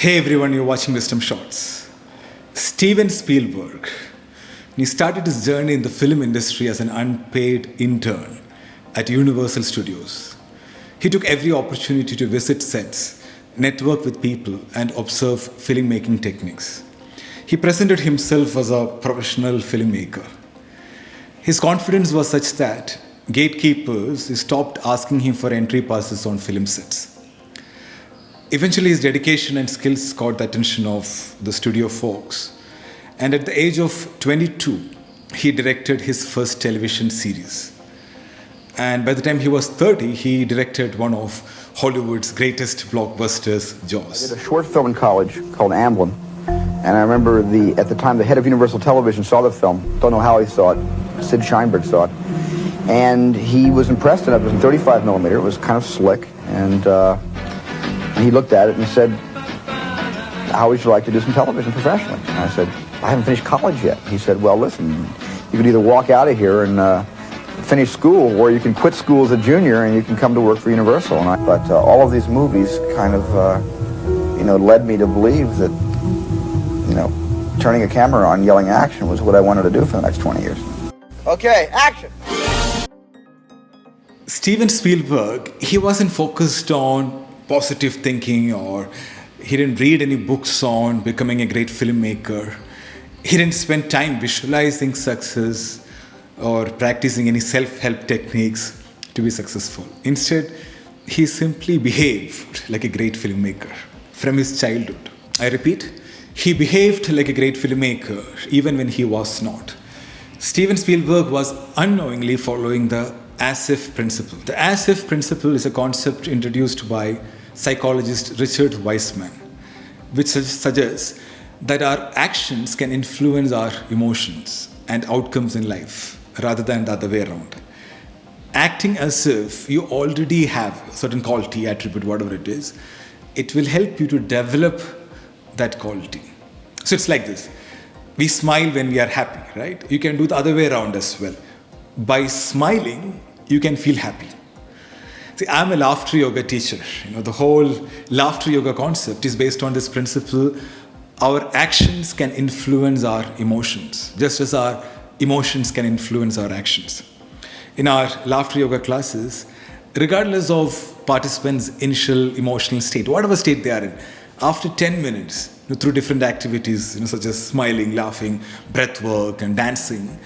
Hey everyone, you're watching WisdomShots. Steven Spielberg, he started his journey in the film industry as an unpaid intern at Universal Studios. He took every opportunity to visit sets, network with people, and observe filmmaking techniques. He presented himself as a professional filmmaker. His confidence was such that gatekeepers stopped asking him for entry passes on film sets. Eventually, his dedication and skills caught the attention of the studio folks. And at the age of 22, he directed his first television series. And by the time he was 30, he directed one of Hollywood's greatest blockbusters, Jaws. I did a short film in college called Amblin. And I remember at the time the head of Universal Television saw the film. Don't know how he saw it. Sid Sheinberg saw it. And he was impressed enough. It was in 35 millimeter. It was kind of slick. And he looked at it and said, how would you like to do some television professionally? And I said, I haven't finished college yet. He said, well, listen, you could either walk out of here and finish school, or you can quit school as a junior and you can come to work for Universal. But all of these movies kind of, led me to believe that, turning a camera on, yelling action was what I wanted to do for the next 20 years. Okay, action! Steven Spielberg, he wasn't focused on positive thinking, or he didn't read any books on becoming a great filmmaker. He didn't spend time visualizing success or practicing any self-help techniques to be successful. Instead, he simply behaved like a great filmmaker from his childhood. I repeat, he behaved like a great filmmaker even when he was not. Steven Spielberg was unknowingly following the as-if principle. The as-if principle is a concept introduced by psychologist Richard Wiseman, which suggests that our actions can influence our emotions and outcomes in life rather than the other way around. Acting as if you already have a certain quality, attribute, whatever it is, it will help you to develop that quality. So it's like this. We smile when we are happy, right? You can do the other way around as well. By smiling, you can feel happy. See, I'm a laughter yoga teacher. The whole laughter yoga concept is based on this principle. Our actions can influence our emotions, just as our emotions can influence our actions. In our laughter yoga classes, regardless of participants' initial emotional state, whatever state they are in, after 10 minutes, through different activities, such as smiling, laughing, breath work, and dancing,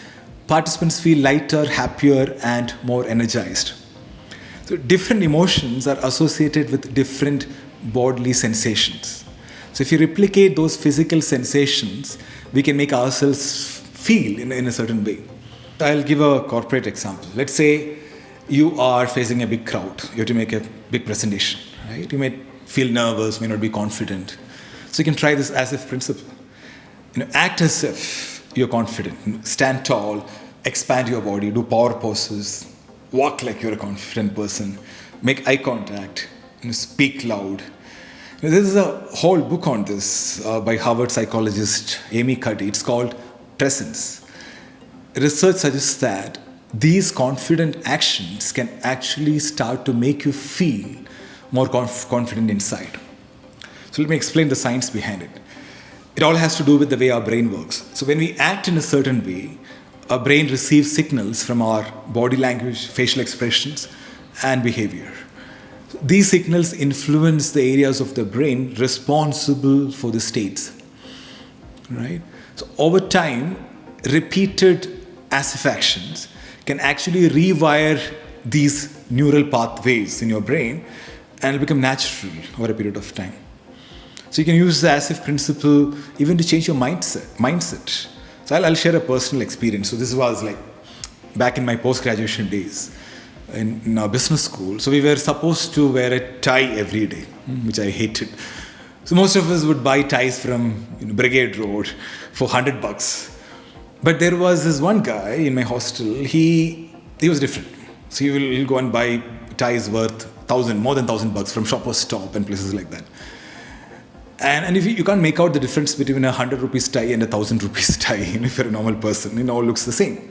participants feel lighter, happier, and more energized. So different emotions are associated with different bodily sensations. So if you replicate those physical sensations, we can make ourselves feel in a certain way. I'll give a corporate example. Let's say you are facing a big crowd. You have to make a big presentation, right? You may feel nervous, may not be confident. So you can try this as-if principle. Act as if you're confident. Stand tall, expand your body, do power poses, walk like you're a confident person, make eye contact, speak loud. There's a whole book on this by Harvard psychologist Amy Cuddy. It's called Presence. Research suggests that these confident actions can actually start to make you feel more confident inside. So let me explain the science behind it. It all has to do with the way our brain works. So when we act in a certain way, our brain receives signals from our body language, facial expressions, and behavior. These signals influence the areas of the brain responsible for the states. Right? So over time, repeated as-if actions can actually rewire these neural pathways in your brain and become natural over a period of time. So you can use the as-if principle even to change your mindset. So I'll share a personal experience. So this was like back in my post-graduation days in our business school. So we were supposed to wear a tie every day, which I hated. So most of us would buy ties from Brigade Road for $100. But there was this one guy in my hostel. He was different. So he'll go and buy ties worth more than $1,000 from Shoppers Stop and places like that. And if you can't make out the difference between a 100 rupees tie and a 1,000 rupees tie, if you're a normal person, it all looks the same.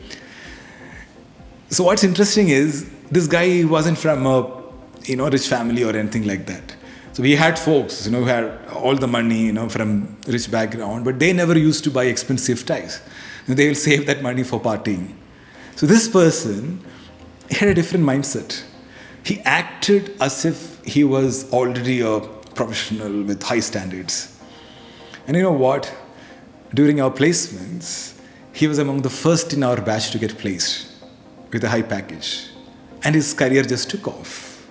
So what's interesting is this guy wasn't from a rich family or anything like that. So we had folks, who had all the money, from rich background, but they never used to buy expensive ties. They will save that money for partying. So this person had a different mindset. He acted as if he was already a professional with high standards. And you know what? During our placements, he was among the first in our batch to get placed with a high package. And his career just took off.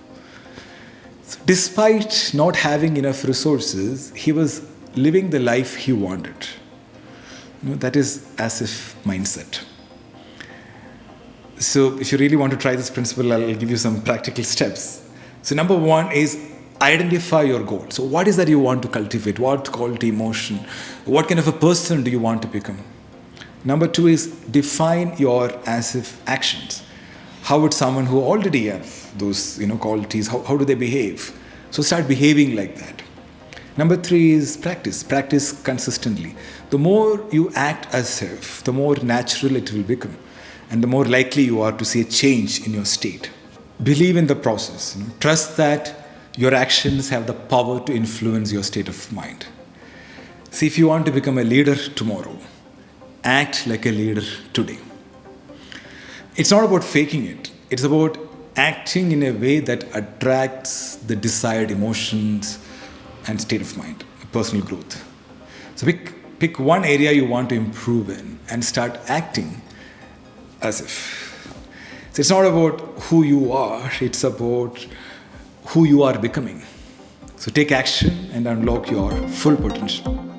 So despite not having enough resources, he was living the life he wanted. That is as if mindset. So if you really want to try this principle, I'll give you some practical steps. So number one is identify your goal. So what is that you want to cultivate? What quality, emotion? What kind of a person do you want to become? Number two is define your as if actions. How would someone who already have those qualities, how do they behave? So start behaving like that. Number three is practice. Practice consistently. The more you act as if, the more natural it will become. And the more likely you are to see a change in your state. Believe in the process. Trust that your actions have the power to influence your state of mind. See, if you want to become a leader tomorrow, act like a leader today. It's not about faking it. It's about acting in a way that attracts the desired emotions and state of mind, personal growth. So pick one area you want to improve in and start acting as if. So it's not about who you are, it's about who you are becoming. So take action and unlock your full potential.